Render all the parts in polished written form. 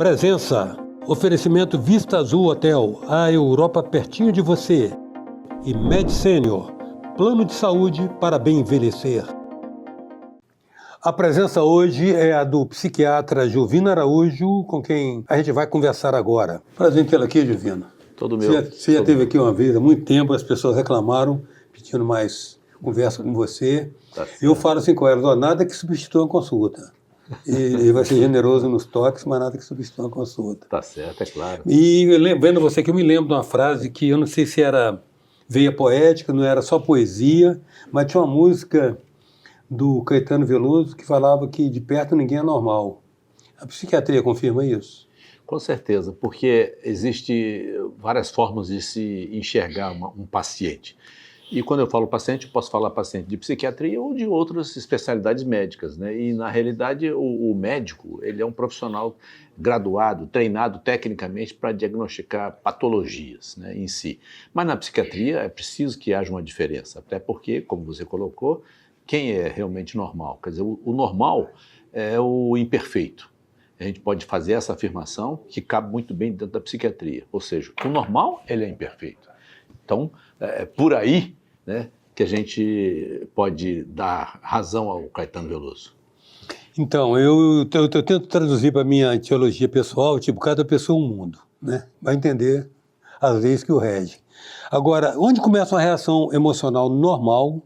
Presença, oferecimento Vista Azul Hotel, a Europa pertinho de você. E Med Senior, plano de saúde para bem envelhecer. A presença hoje é a do psiquiatra Juvino Araújo, com quem a gente vai conversar agora. Prazer em tê-lo aqui, Juvino. Todo meu. Você já esteve aqui uma vez, há muito tempo, as pessoas reclamaram, pedindo mais conversa com você. Tá. Eu falo assim com elas, nada que substitua uma consulta. E vai ser generoso nos toques, mas nada que substitua uma consulta. Tá certo, é claro. E vendo você que eu me lembro de uma frase que eu não sei se era veia poética, não era só poesia, mas tinha uma música do Caetano Veloso que falava que de perto ninguém é normal. A psiquiatria confirma isso? Com certeza, porque existe várias formas de se enxergar um paciente. E quando eu falo paciente, eu posso falar paciente de psiquiatria ou de outras especialidades médicas, né? E na realidade o médico, ele é um profissional graduado, treinado tecnicamente para diagnosticar patologias, né, em si. Mas na psiquiatria é preciso que haja uma diferença, até porque, como você colocou, quem é realmente normal? Quer dizer, o normal é o imperfeito. A gente pode fazer essa afirmação que cabe muito bem dentro da psiquiatria. Ou seja, o normal, ele é imperfeito. Então, é por aí, né, que a gente pode dar razão ao Caetano Veloso. Então, eu tento traduzir para a minha teologia pessoal, tipo, cada pessoa um mundo, né? Vai entender as leis que o regem. Agora, onde começa uma reação emocional normal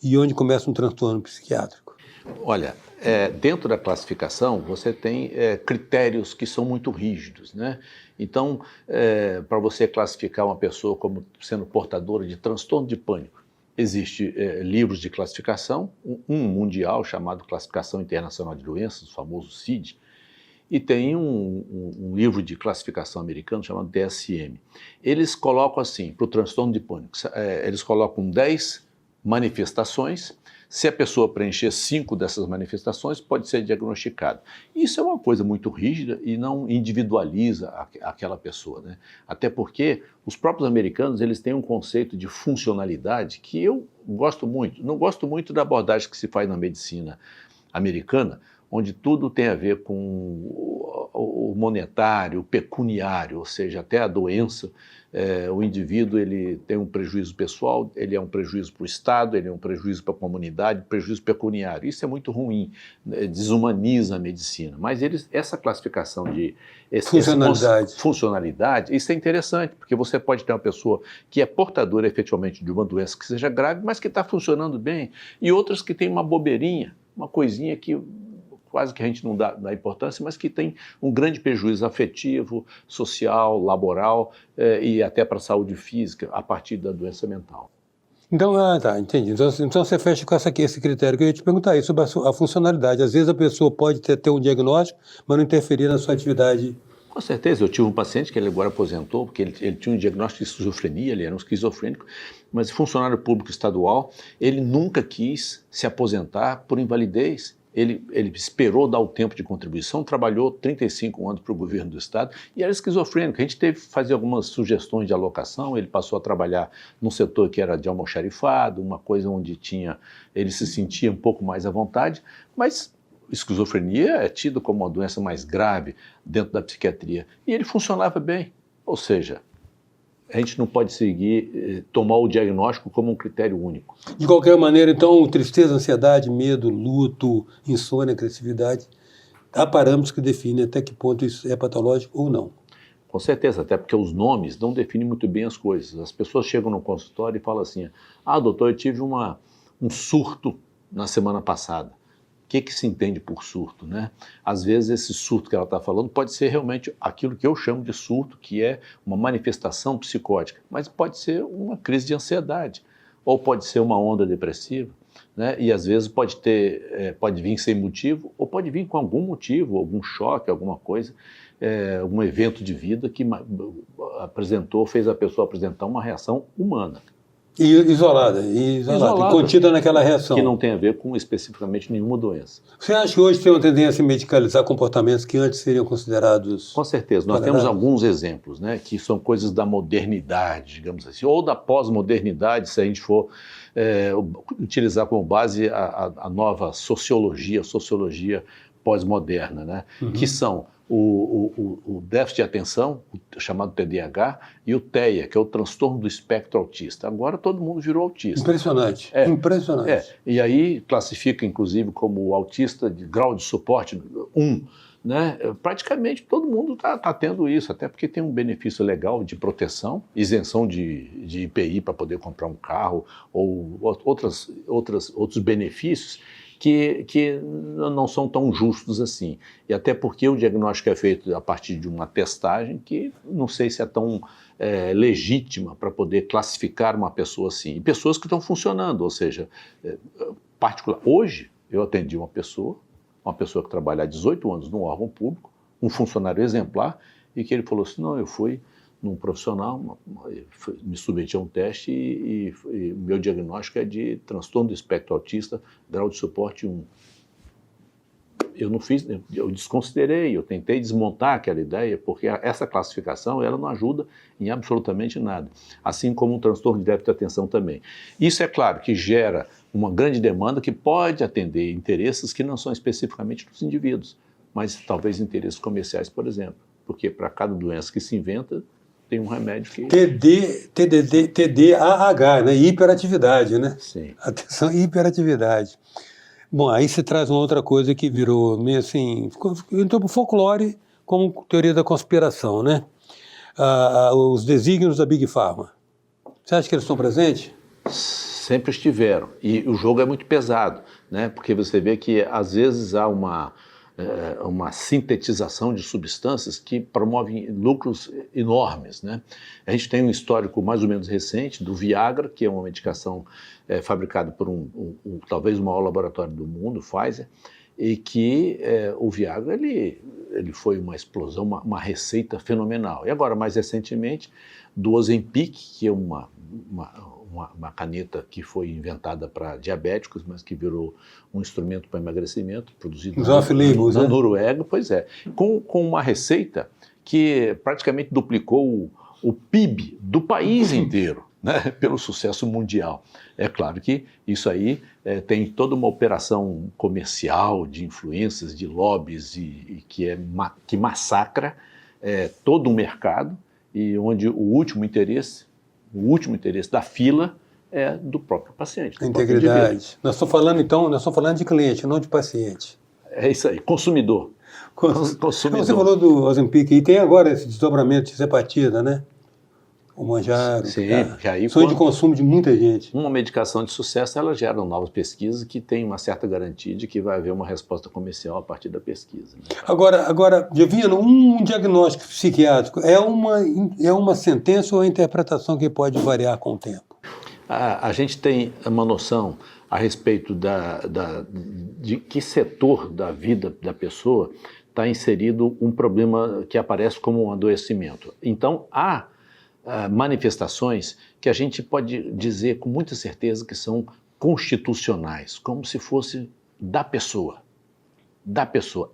e onde começa um transtorno psiquiátrico? Olha, dentro da classificação, você tem critérios que são muito rígidos, né? Então, para você classificar uma pessoa como sendo portadora de transtorno de pânico, existe livros de classificação, um mundial chamado Classificação Internacional de Doenças, o famoso CID, e tem um livro de classificação americano chamado DSM. Eles colocam assim, para o transtorno de pânico, eles colocam 10 manifestações. Se a pessoa preencher 5 dessas manifestações, pode ser diagnosticado. Isso é uma coisa muito rígida e não individualiza aquela pessoa, né? Até porque os próprios americanos, eles têm um conceito de funcionalidade que eu gosto muito. Não gosto muito da abordagem que se faz na medicina americana, onde tudo tem a ver com o monetário, o pecuniário, ou seja, até a doença. O indivíduo, ele tem um prejuízo pessoal, ele é um prejuízo para o Estado, ele é um prejuízo para a comunidade, prejuízo pecuniário. Isso é muito ruim, desumaniza a medicina. Mas essa classificação de funcionalidade, isso é interessante, porque você pode ter uma pessoa que é portadora efetivamente de uma doença que seja grave, mas que está funcionando bem, e outras que têm uma bobeirinha, uma coisinha que quase que a gente não dá importância, mas que tem um grande prejuízo afetivo, social, laboral e até para a saúde física a partir da doença mental. Então, tá, entendi. Então você fecha com esse critério que eu ia te perguntar aí sobre a funcionalidade. Às vezes a pessoa pode ter um diagnóstico, mas não interferir na sua atividade. Com certeza, eu tive um paciente que ele agora aposentou, porque ele tinha um diagnóstico de esquizofrenia, ele era um esquizofrênico, mas funcionário público estadual, ele nunca quis se aposentar por invalidez. Ele esperou dar o tempo de contribuição, trabalhou 35 anos para o governo do estado e era esquizofrênico. A gente teve que fazer algumas sugestões de alocação, ele passou a trabalhar num setor que era de almoxarifado, uma coisa onde ele se sentia um pouco mais à vontade, mas esquizofrenia é tida como uma doença mais grave dentro da psiquiatria e ele funcionava bem, ou seja, a gente não pode tomar o diagnóstico como um critério único. De qualquer maneira, então, tristeza, ansiedade, medo, luto, insônia, agressividade, há parâmetros que definem até que ponto isso é patológico ou não. Com certeza, até porque os nomes não definem muito bem as coisas. As pessoas chegam no consultório e falam assim, doutor, eu tive um surto na semana passada. O que se entende por surto, né? Às vezes esse surto que ela está falando pode ser realmente aquilo que eu chamo de surto, que é uma manifestação psicótica, mas pode ser uma crise de ansiedade, ou pode ser uma onda depressiva, né? E às vezes pode vir sem motivo, ou pode vir com algum motivo, algum choque, alguma coisa, um evento de vida que fez a pessoa apresentar uma reação humana. E isolada, contida naquela reação. Que não tem a ver com especificamente nenhuma doença. Você acha que hoje tem uma tendência a medicalizar comportamentos que antes seriam considerados... Com certeza, nós temos alguns exemplos, né, que são coisas da modernidade, digamos assim, ou da pós-modernidade, se a gente for utilizar como base a nova sociologia pós-moderna, né? Que são o déficit de atenção, o chamado TDAH, e o TEA, que é o transtorno do espectro autista. Agora todo mundo virou autista. Impressionante, impressionante. E aí classifica, inclusive, como o autista de grau de suporte 1, né? Praticamente todo mundo está tendo isso, até porque tem um benefício legal de proteção, isenção de IPI para poder comprar um carro, ou outros benefícios que não são tão justos assim. E até porque o diagnóstico é feito a partir de uma testagem que não sei se é tão legítima para poder classificar uma pessoa assim. E pessoas que estão funcionando, ou seja, hoje eu atendi uma pessoa que trabalha há 18 anos num órgão público, um funcionário exemplar, e que ele falou assim, não, eu fui num profissional, me submeti a um teste e meu diagnóstico é de transtorno do espectro autista, grau de suporte 1. Eu não fiz, eu desconsiderei, eu tentei desmontar aquela ideia, porque essa classificação ela não ajuda em absolutamente nada, assim como um transtorno de déficit de atenção também. Isso é claro que gera uma grande demanda que pode atender interesses que não são especificamente dos indivíduos, mas talvez interesses comerciais, por exemplo, porque para cada doença que se inventa, tem um remédio que... TDAH, né? Hiperatividade, né? Sim. Atenção, hiperatividade. Bom, aí se traz uma outra coisa que virou meio assim, entrou para o folclore como teoria da conspiração, né? Os desígnios da Big Pharma. Você acha que eles estão presentes? Sempre estiveram. E o jogo é muito pesado, né? Porque você vê que às vezes há uma sintetização de substâncias que promovem lucros enormes, né? A gente tem um histórico mais ou menos recente do Viagra, que é uma medicação fabricada por talvez o maior laboratório do mundo, Pfizer, e que o Viagra ele foi uma explosão, uma receita fenomenal. E agora, mais recentemente, do Ozempic, que é uma caneta que foi inventada para diabéticos, mas que virou um instrumento para emagrecimento, produzido na Noruega, pois é, com uma receita que praticamente duplicou o PIB do país inteiro, né, pelo sucesso mundial. É claro que isso aí tem toda uma operação comercial de influências, de lobbies, que massacra todo um mercado, e onde o último interesse da fila é do próprio paciente. Integridade. Nós estamos falando de cliente, não de paciente. É isso aí, consumidor. Consumidor. Você falou do Ozempic e tem agora esse desdobramento de hepatite, né? O Mounjaro. Sim, que aí sonho de consumo de muita gente. Uma medicação de sucesso, ela gera novas pesquisas que tem uma certa garantia de que vai haver uma resposta comercial a partir da pesquisa. Né? Agora, Divino, um diagnóstico psiquiátrico é uma sentença ou uma interpretação que pode variar com o tempo? A gente tem uma noção a respeito de que setor da vida da pessoa está inserido um problema que aparece como um adoecimento. Então, há manifestações que a gente pode dizer com muita certeza que são constitucionais, como se fosse da pessoa.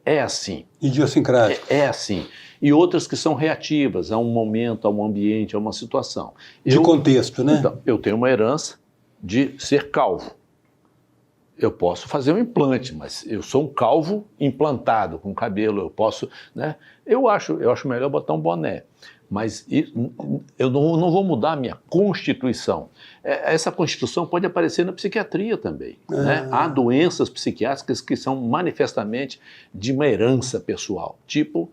É assim. Idiosincrático. É assim. E outras que são reativas a um momento, a um ambiente, a uma situação. De contexto, né? Então, eu tenho uma herança de ser calvo. Eu posso fazer um implante, mas eu sou um calvo implantado com cabelo, eu posso, né? Eu acho melhor botar um boné. Mas eu não vou mudar a minha constituição. Essa constituição pode aparecer na psiquiatria também. Né? Há doenças psiquiátricas que são manifestamente de uma herança pessoal, tipo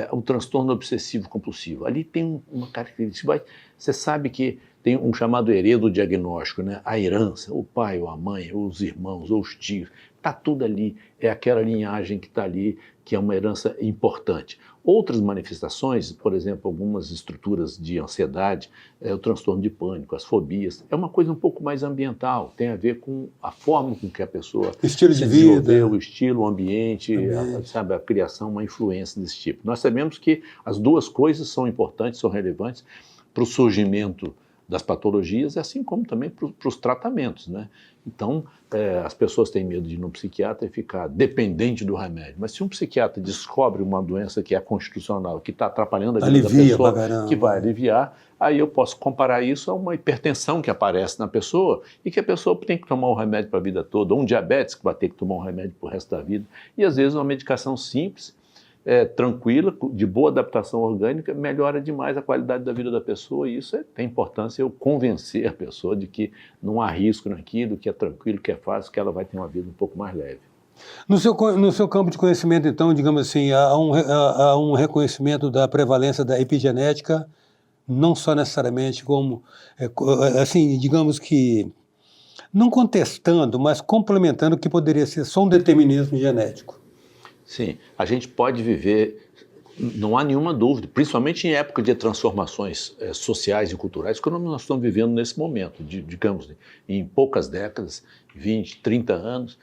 o transtorno obsessivo-compulsivo. Ali tem uma característica. Você sabe que tem um chamado heredodiagnóstico, né? A herança, o pai ou a mãe, ou os irmãos, ou os tios, está tudo ali. É aquela linhagem que está ali, que é uma herança importante. Outras manifestações, por exemplo, algumas estruturas de ansiedade, o transtorno de pânico, as fobias, é uma coisa um pouco mais ambiental, tem a ver com a forma com que a pessoa estilo de vida, o estilo, o ambiente, a criação, uma influência desse tipo. Nós sabemos que as duas coisas são importantes, são relevantes para o surgimento das patologias, assim como também para os tratamentos, né? Então, as pessoas têm medo de ir no psiquiatra e ficar dependente do remédio. Mas se um psiquiatra descobre uma doença que é constitucional, que está atrapalhando a vida da pessoa, que vai aliviar, aí eu posso comparar isso a uma hipertensão que aparece na pessoa e que a pessoa tem que tomar um remédio para a vida toda, ou um diabetes que vai ter que tomar um remédio para o resto da vida. E às vezes uma medicação simples, tranquila, de boa adaptação orgânica, melhora demais a qualidade da vida da pessoa, e isso tem importância eu convencer a pessoa de que não há risco naquilo, que é tranquilo, que é fácil, que ela vai ter uma vida um pouco mais leve. No seu campo de conhecimento, então, digamos assim, há um reconhecimento da prevalência da epigenética, não só necessariamente como, assim, digamos que, não contestando, mas complementando o que poderia ser só um determinismo genético. Sim, a gente pode viver, não há nenhuma dúvida, principalmente em época de transformações sociais e culturais, como nós estamos vivendo nesse momento, digamos, em poucas décadas, 20, 30 anos,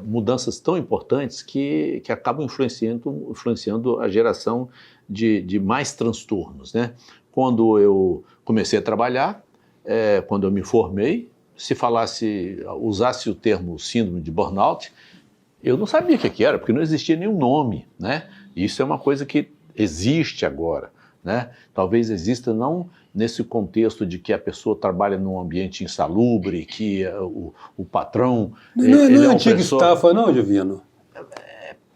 mudanças tão importantes que acabam influenciando a geração de mais transtornos, né? Quando eu comecei a trabalhar, quando eu me formei, se usasse o termo síndrome de burnout, eu não sabia o que era, porque não existia nenhum nome, né? Isso é uma coisa que existe agora, né? Talvez exista não nesse contexto de que a pessoa trabalha num ambiente insalubre, que o patrão... Não é antiga estafa não, Jovino?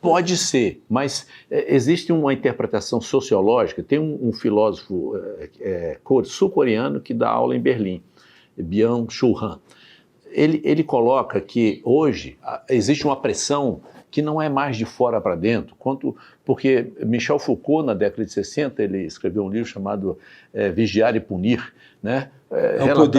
Pode ser, mas existe uma interpretação sociológica. Tem um filósofo sul-coreano que dá aula em Berlim, Byung-Chul Han. Ele coloca que hoje existe uma pressão que não é mais de fora para dentro, porque Michel Foucault, na década de 60, ele escreveu um livro chamado Vigiar e Punir, né?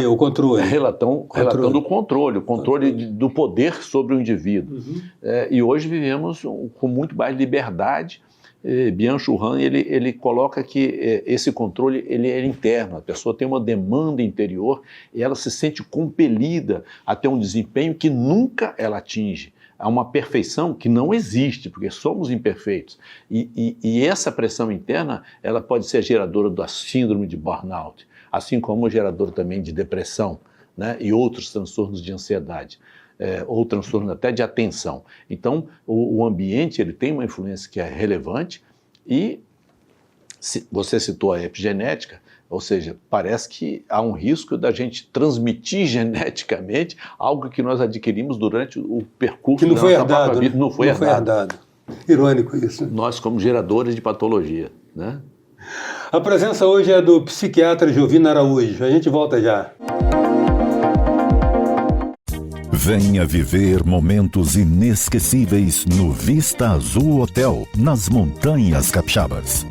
O controle. Relatando o controle do poder sobre o indivíduo. Uhum. E hoje vivemos com muito mais liberdade. Byung-Chul Han, ele coloca que esse controle ele é interno, a pessoa tem uma demanda interior e ela se sente compelida a ter um desempenho que nunca ela atinge. Há uma perfeição que não existe, porque somos imperfeitos. E essa pressão interna, ela pode ser geradora da síndrome de burnout, assim como geradora também de depressão, né, e outros transtornos de ansiedade. Ou transtorno até de atenção. Então, o ambiente ele tem uma influência que é relevante e você citou a epigenética, ou seja, parece que há um risco da gente transmitir geneticamente algo que nós adquirimos durante o percurso da nossa própria vida. Não foi herdado. Irônico isso. Nós como geradores de patologia, né? A presença hoje é do psiquiatra Jovino Araújo. A gente volta já. Venha viver momentos inesquecíveis no Vista Azul Hotel, nas Montanhas Capixabas.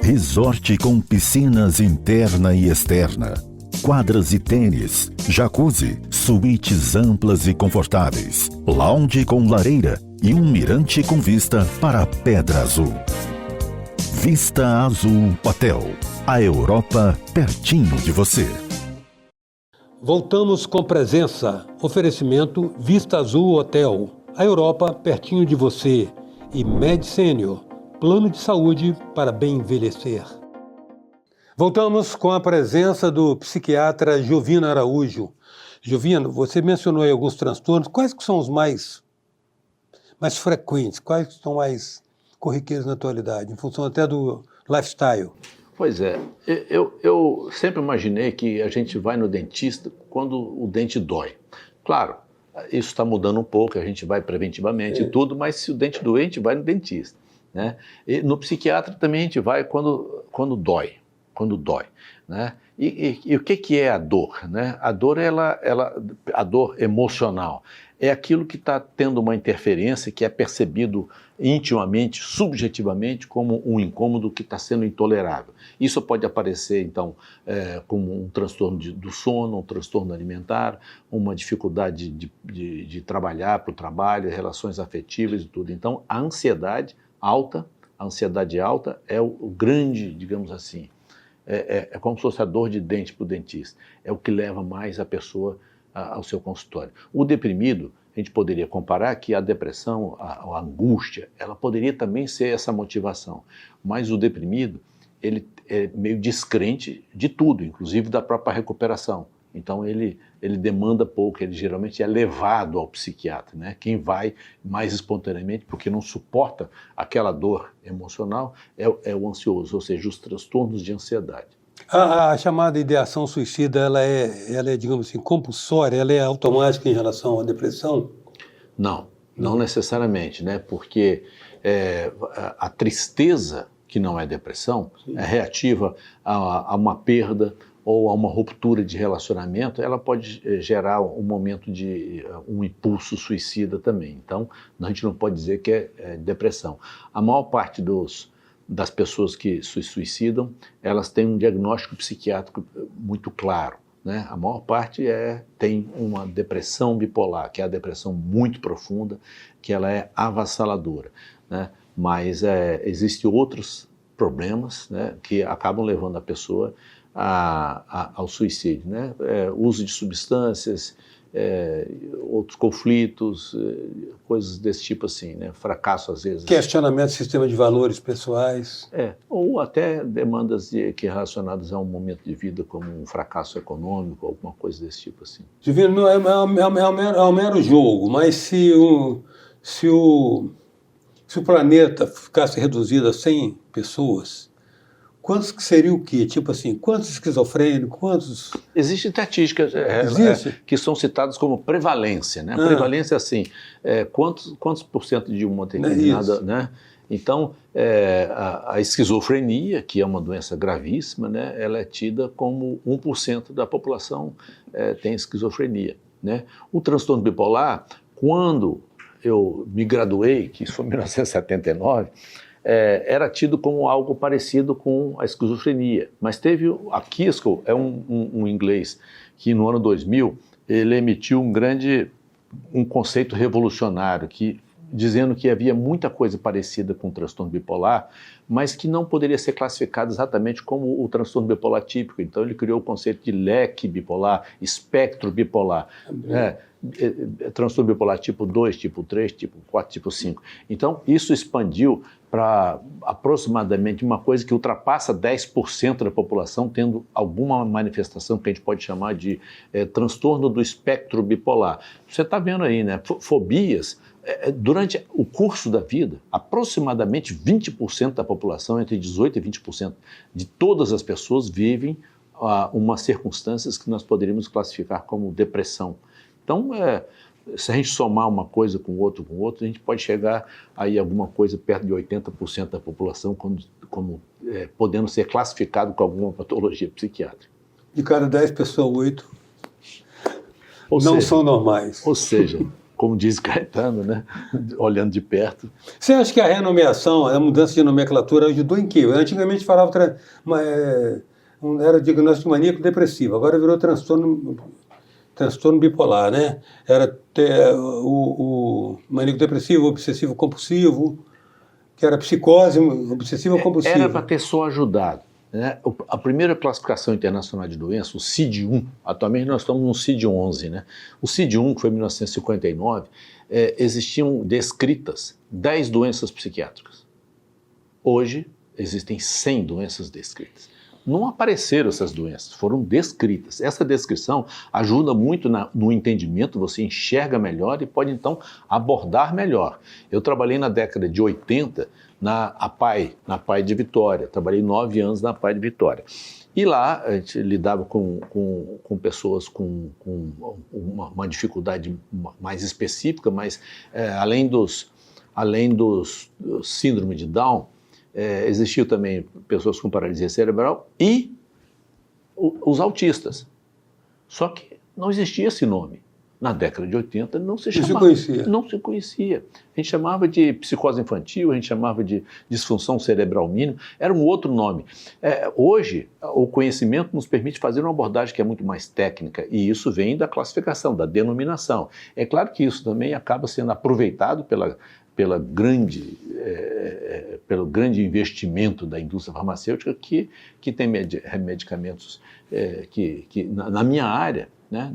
Resort com piscinas interna e externa, quadras e tênis, jacuzzi, suítes amplas e confortáveis, lounge com lareira e um mirante com vista para a Pedra Azul. Vista Azul Hotel, a Europa pertinho de você. Voltamos com presença, oferecimento Vista Azul Hotel, a Europa pertinho de você, e Med Senior, plano de saúde para bem envelhecer. Voltamos com a presença do psiquiatra Jovino Araújo. Jovino, você mencionou aí alguns transtornos, quais que são os mais frequentes, quais que estão mais corriqueiros na atualidade, em função até do lifestyle? Pois é, eu sempre imaginei que a gente vai no dentista quando o dente dói. Claro, isso está mudando um pouco, a gente vai preventivamente e tudo, mas se o dente doente, vai no dentista, né? E no psiquiatra também a gente vai quando dói, né? E o que é a dor, né? A dor, a dor emocional é aquilo que está tendo uma interferência que é percebido intimamente, subjetivamente, como um incômodo que está sendo intolerável. Isso pode aparecer, então, como um transtorno do sono, um transtorno alimentar, uma dificuldade de trabalhar para o trabalho, relações afetivas e tudo. Então, a ansiedade alta é o grande, digamos assim, é como se fosse a dor de dente para o dentista. É o que leva mais a pessoa ao seu consultório. O deprimido, a gente poderia comparar que a depressão, a angústia, ela poderia também ser essa motivação. Mas o deprimido, ele é meio descrente de tudo, inclusive da própria recuperação. Então ele demanda pouco, ele geralmente é levado ao psiquiatra, né? Quem vai mais espontaneamente, porque não suporta aquela dor emocional, é o ansioso, ou seja, os transtornos de ansiedade. A chamada ideação suicida, ela é, digamos assim, compulsória, ela é automática em relação à depressão? Não necessariamente, né? Porque a tristeza, que não é depressão, é reativa a uma perda ou a uma ruptura de relacionamento, ela pode gerar um momento de um impulso suicida também. Então, a gente não pode dizer que é depressão. A maior parte das pessoas que se suicidam, elas têm um diagnóstico psiquiátrico muito claro, né? A maior parte tem uma depressão bipolar, que é a depressão muito profunda, que ela é avassaladora, né? Mas existem outros problemas, né, que acabam levando a pessoa ao suicídio, né? Uso de substâncias, outros conflitos, coisas desse tipo assim, né? Fracasso às vezes. Questionamento do sistema de valores pessoais. Ou até demandas que relacionadas a um momento de vida, como um fracasso econômico, alguma coisa desse tipo assim. Divino, não é um mero jogo, mas se o planeta ficasse reduzido a 100 pessoas, quantos que seriam o quê? Tipo assim, quantos esquizofrênicos, quantos... Existem estatísticas que são citadas como prevalência, né? Prevalência, assim, quantos por cento de uma determinada... né? Então, a esquizofrenia, que é uma doença gravíssima, né? Ela é tida como 1% da população tem esquizofrenia, né? O transtorno bipolar, quando eu me graduei, que isso foi em 1979, era tido como algo parecido com a esquizofrenia. Mas teve a Kiskel, um inglês, que no ano 2000, ele emitiu um conceito revolucionário, dizendo que havia muita coisa parecida com o transtorno bipolar, mas que não poderia ser classificado exatamente como o transtorno bipolar típico. Então ele criou o conceito de leque bipolar, espectro bipolar. Transtorno bipolar tipo 2, tipo 3, tipo 4, tipo 5. Então isso expandiu para aproximadamente uma coisa que ultrapassa 10% da população tendo alguma manifestação que a gente pode chamar de transtorno do espectro bipolar. Você está vendo aí, né? Fobias. Durante o curso da vida, aproximadamente 20% da população, entre 18% e 20% de todas as pessoas vivem umas circunstâncias que nós poderíamos classificar como depressão. Então, se a gente somar uma coisa com outra, a gente pode chegar aí a alguma coisa perto de 80% da população como podendo ser classificado com alguma patologia psiquiátrica. De cada 10 pessoas, 8 não são normais. Ou seja, como diz Caetano, né? Olhando de perto. Você acha que a renomeação, a mudança de nomenclatura ajudou em quê? Antigamente falava era diagnóstico maníaco depressivo, agora virou transtorno bipolar, né? Era o maníaco depressivo, obsessivo compulsivo, que era psicose obsessiva compulsiva. Era para ter só ajudado, né? A primeira classificação internacional de doença, o CID-1, atualmente nós estamos no CID-11, né? O CID-1, que foi em 1959, existiam descritas 10 doenças psiquiátricas. Hoje, existem 100 doenças descritas. Não apareceram essas doenças, foram descritas. Essa descrição ajuda muito no entendimento, você enxerga melhor e pode então abordar melhor. Eu trabalhei na década de 80 na APAE de Vitória, trabalhei 9 anos na APAE de Vitória. E lá a gente lidava com pessoas com uma dificuldade mais específica, mas além dos síndrome de Down, existiam também pessoas com paralisia cerebral e os autistas. Só que não existia esse nome. Na década de 80 não se conhecia. A gente chamava de psicose infantil, a gente chamava de disfunção cerebral mínima, era um outro nome. Hoje, o conhecimento nos permite fazer uma abordagem que é muito mais técnica, e isso vem da classificação, da denominação. É claro que isso também acaba sendo aproveitado pelo grande investimento da indústria farmacêutica que tem medicamentos que na minha área, né,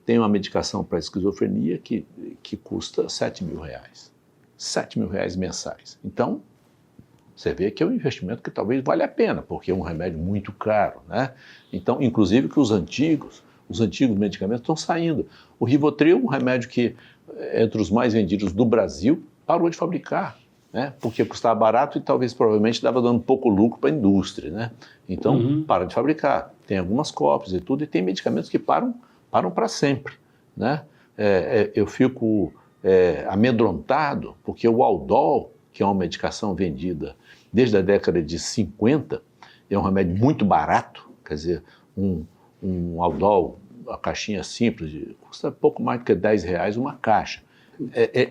tem uma medicação para esquizofrenia que custa R$7.000. R$7.000 mensais. Então, Você vê que é um investimento que talvez valha a pena, porque é um remédio muito caro, né? Então, inclusive que os antigos medicamentos estão saindo. O Rivotril, um remédio que, entre os mais vendidos do Brasil, parou de fabricar, né? Porque custava barato e talvez, provavelmente, dava dando pouco lucro para a indústria, né? Então, para de fabricar. Tem algumas cópias e tudo, e tem medicamentos que param para sempre, né? Eu fico amedrontado, porque o Aldol, que é uma medicação vendida desde a década de 50, é um remédio muito barato, quer dizer, um Aldol, a caixinha simples, custa pouco mais do que R$10 uma caixa.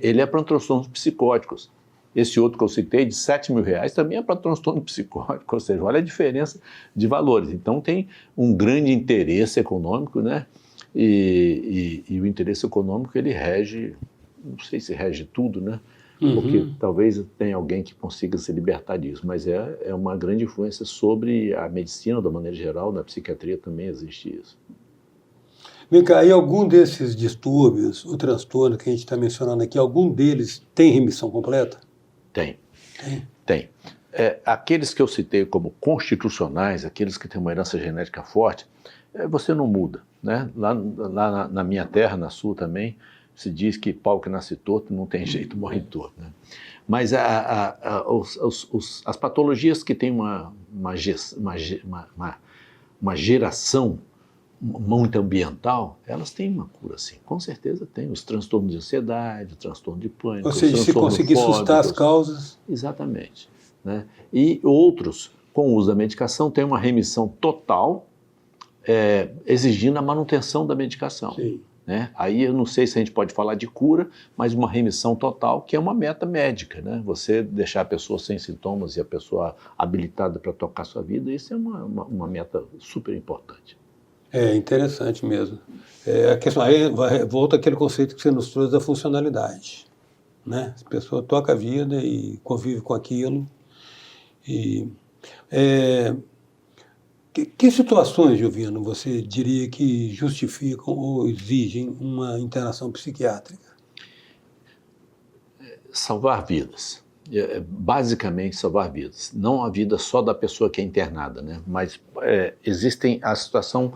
Ele é para transtornos psicóticos. Esse outro que eu citei, de R$7.000, também é para transtorno psicótico, ou seja, olha a diferença de valores. Então tem um grande interesse econômico, né? E o interesse econômico, ele rege, não sei se rege tudo, né? Porque talvez tenha alguém que consiga se libertar disso, mas é uma grande influência sobre a medicina, da maneira geral, na psiquiatria também existe isso. Vem cá, e algum desses distúrbios, o transtorno que a gente está mencionando aqui, algum deles tem remissão completa? Tem. Aqueles que eu citei como constitucionais, aqueles que têm uma herança genética forte, você não muda, né? Lá na minha terra, na sua também, se diz que pau que nasce torto não tem jeito, morre torto, né? Mas as patologias que têm uma geração muito ambiental, elas têm uma cura, sim. Com certeza tem. Os transtornos de ansiedade, o transtorno de pânico. Ou seja, se conseguir sustar as causas. Exatamente, né? E outros, com o uso da medicação, têm uma remissão total, exigindo a manutenção da medicação. Sim. Né? Aí eu não sei se a gente pode falar de cura, mas uma remissão total, que é uma meta médica, né? Você deixar a pessoa sem sintomas e a pessoa habilitada para tocar sua vida, isso é uma meta super importante. É interessante mesmo. A questão aí volta àquele conceito que você nos trouxe da funcionalidade, né? A pessoa toca a vida e convive com aquilo. Que situações, Juvino, você diria que justificam ou exigem uma internação psiquiátrica? Salvar vidas. Basicamente salvar vidas. Não a vida só da pessoa que é internada, né? Mas existem a situação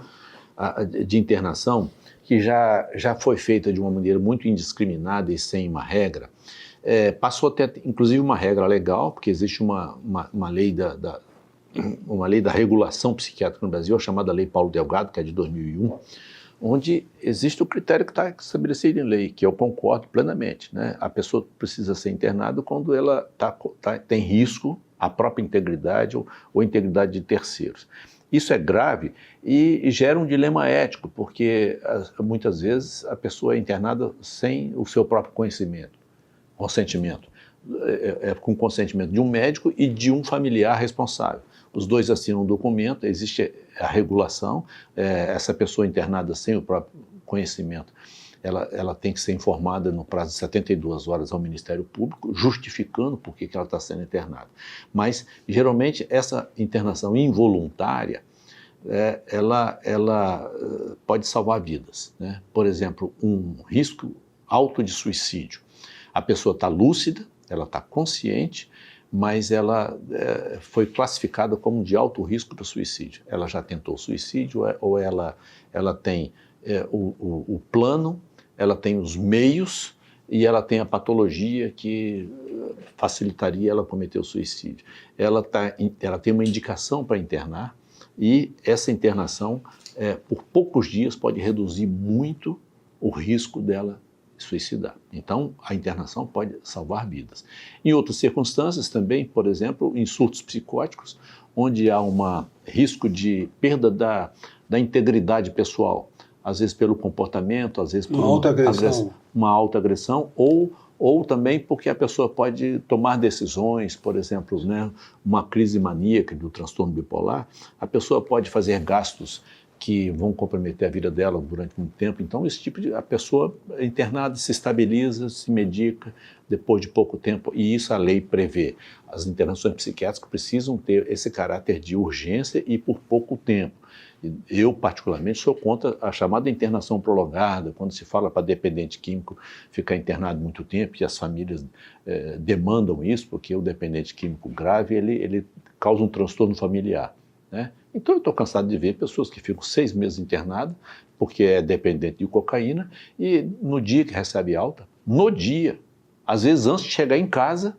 de internação que já foi feita de uma maneira muito indiscriminada e sem uma regra. Passou a ter, inclusive, uma regra legal, porque existe uma lei uma lei da regulação psiquiátrica no Brasil, a chamada Lei Paulo Delgado, que é de 2001, onde existe o critério que está estabelecido em lei, que eu concordo plenamente, né? A pessoa precisa ser internada quando ela tem risco à própria integridade ou integridade de terceiros. Isso é grave e gera um dilema ético, porque muitas vezes a pessoa é internada sem o seu próprio consentimento, com consentimento de um médico e de um familiar responsável. Os dois assinam um documento, existe a regulação, essa pessoa internada sem o próprio conhecimento, ela tem que ser informada no prazo de 72 horas ao Ministério Público, justificando por que ela está sendo internada. Mas, geralmente, essa internação involuntária, ela pode salvar vidas, né? Por exemplo, um risco alto de suicídio. A pessoa está lúcida, ela está consciente, mas ela foi classificada como de alto risco para suicídio. Ela já tentou suicídio ou ela tem o plano, ela tem os meios e ela tem a patologia que facilitaria ela cometer o suicídio. Ela tem uma indicação para internar e essa internação, por poucos dias, pode reduzir muito o risco dela suicidar. Então, a internação pode salvar vidas. Em outras circunstâncias também, por exemplo, em surtos psicóticos, onde há um risco de perda da integridade pessoal, às vezes pelo comportamento, às vezes por uma autoagressão, ou também porque a pessoa pode tomar decisões, por exemplo, né, uma crise maníaca do transtorno bipolar, a pessoa pode fazer gastos que vão comprometer a vida dela durante muito tempo. Então, a pessoa é internada, se estabiliza, se medica depois de pouco tempo, e isso a lei prevê. As internações psiquiátricas precisam ter esse caráter de urgência e por pouco tempo. Eu, particularmente, sou contra a chamada internação prolongada, quando se fala para dependente químico ficar internado muito tempo, e as famílias demandam isso, porque o dependente químico grave, ele causa um transtorno familiar, né? Então eu estou cansado de ver pessoas que ficam 6 meses internadas, porque é dependente de cocaína, e no dia que recebe alta, no dia, às vezes antes de chegar em casa,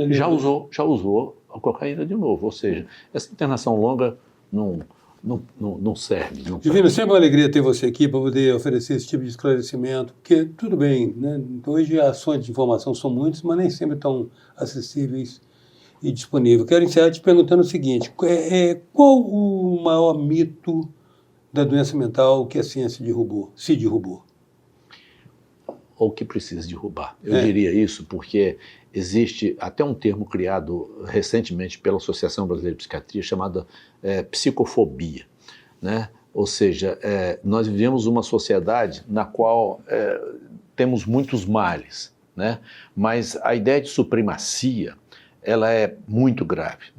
já usou a cocaína de novo. Ou seja, essa internação longa não serve. Divino, sempre uma alegria ter você aqui para poder oferecer esse tipo de esclarecimento, porque tudo bem, né? Hoje as fontes de informação são muitas, mas nem sempre tão acessíveis e disponíveis. Quero iniciar te perguntando o seguinte, qual o maior mito da doença mental que a ciência se derrubou? Ou que precisa derrubar. Eu diria isso porque existe até um termo criado recentemente pela Associação Brasileira de Psiquiatria chamada psicofobia, né? Ou seja, nós vivemos uma sociedade na qual temos muitos males, né? Mas a ideia de supremacia, ela é muito grave,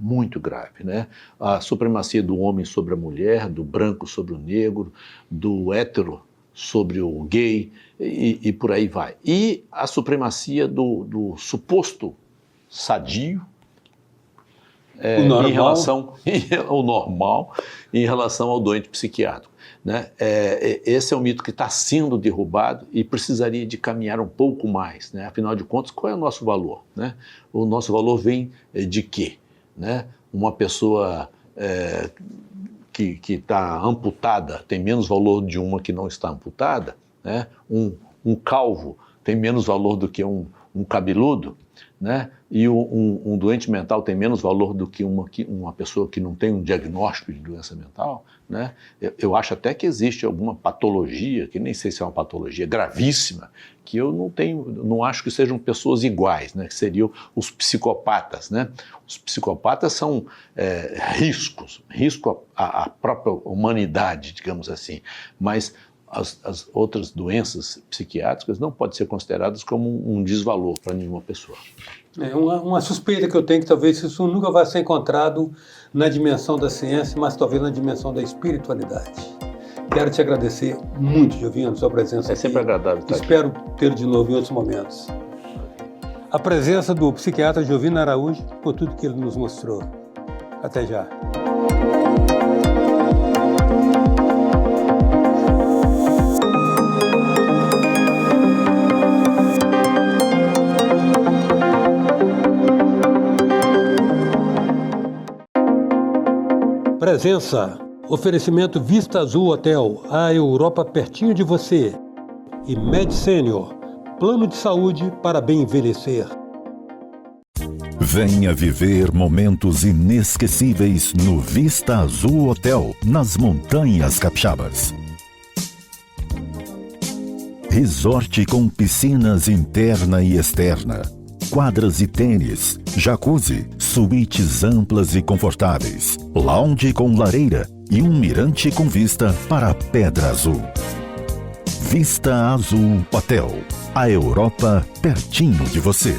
né? A supremacia do homem sobre a mulher, do branco sobre o negro, do hétero sobre o gay e por aí vai. E a supremacia do suposto sadio em relação ao normal, em relação ao doente psiquiátrico, né? Esse é um mito que está sendo derrubado e precisaria de caminhar um pouco mais, né? Afinal de contas, qual é o nosso valor, né? O nosso valor vem de quê, né? Uma pessoa que está amputada tem menos valor de uma que não está amputada, né? Um calvo tem menos valor do que um cabeludo, né? E um doente mental tem menos valor do que uma pessoa que não tem um diagnóstico de doença mental, né? Eu acho até que existe alguma patologia, que nem sei se é uma patologia gravíssima, que eu não acho que sejam pessoas iguais, né? Que seriam os psicopatas, né? Os psicopatas são risco à própria humanidade, digamos assim, mas as outras doenças psiquiátricas não podem ser consideradas como um desvalor para nenhuma pessoa. Uma suspeita que eu tenho que talvez isso nunca vai ser encontrado na dimensão da ciência, mas talvez na dimensão da espiritualidade. Quero te agradecer muito, Jovino, sua presença aqui. É sempre agradável estar aqui. Espero tê-lo de novo em outros momentos. A presença do psiquiatra Jovino Araújo, por tudo que ele nos mostrou. Até já. Presença, oferecimento Vista Azul Hotel, a Europa pertinho de você. E Med Senior, plano de saúde para bem envelhecer. Venha viver momentos inesquecíveis no Vista Azul Hotel, nas Montanhas Capixabas. Resort com piscinas interna e externa, quadras e tênis, jacuzzi, suítes amplas e confortáveis, lounge com lareira e um mirante com vista para a Pedra Azul. Vista Azul Hotel, a Europa pertinho de você.